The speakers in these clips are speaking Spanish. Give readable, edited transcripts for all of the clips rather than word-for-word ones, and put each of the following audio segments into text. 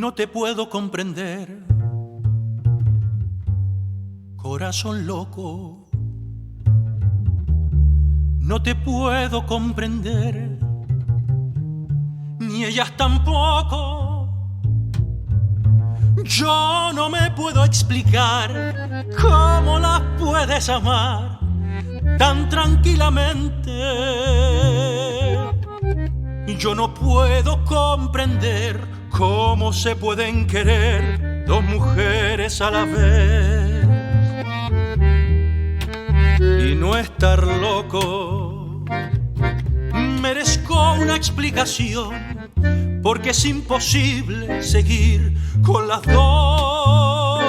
No te puedo comprender, corazón loco. No te puedo comprender, ni ellas tampoco. Yo no me puedo explicar cómo las puedes amar tan tranquilamente. Yo no puedo comprender cómo se pueden querer dos mujeres a la vez y no estar loco. Merezco una explicación, porque es imposible seguir con las dos.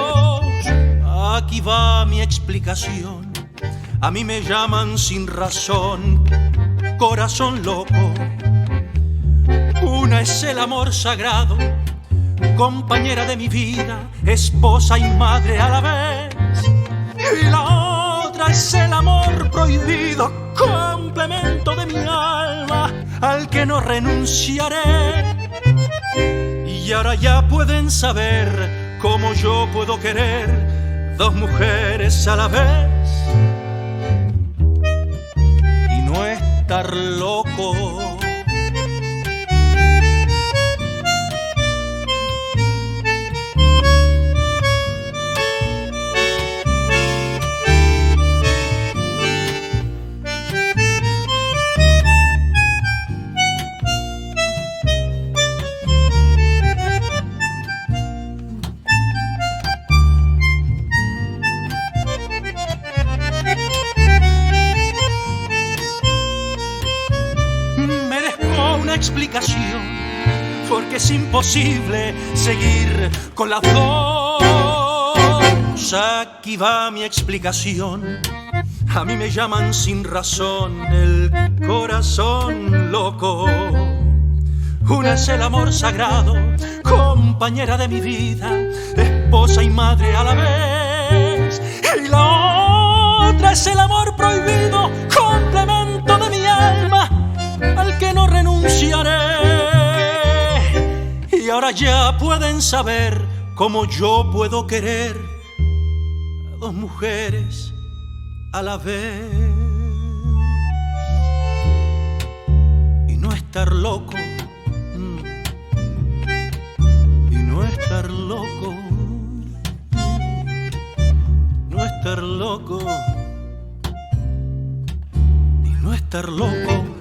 Aquí va mi explicación. A mí me llaman sin razón corazón loco. Una es el amor sagrado, compañera de mi vida, esposa y madre a la vez. Y la otra es el amor prohibido, complemento de mi alma, al que no renunciaré. Y ahora ya pueden saber cómo yo puedo querer dos mujeres a la vez y no estar loco. Explicación, porque es imposible seguir con las dos. Aquí va mi explicación. A mí me llaman sin razón el corazón loco. Una es el amor sagrado, compañera de mi vida, esposa y madre a la vez. Y la otra es el amor prohibido, complemento de mi alma, al que no renunciaré. Y ahora ya pueden saber cómo yo puedo querer a dos mujeres a la vez y no estar loco, y no estar loco, no estar loco, y no estar loco.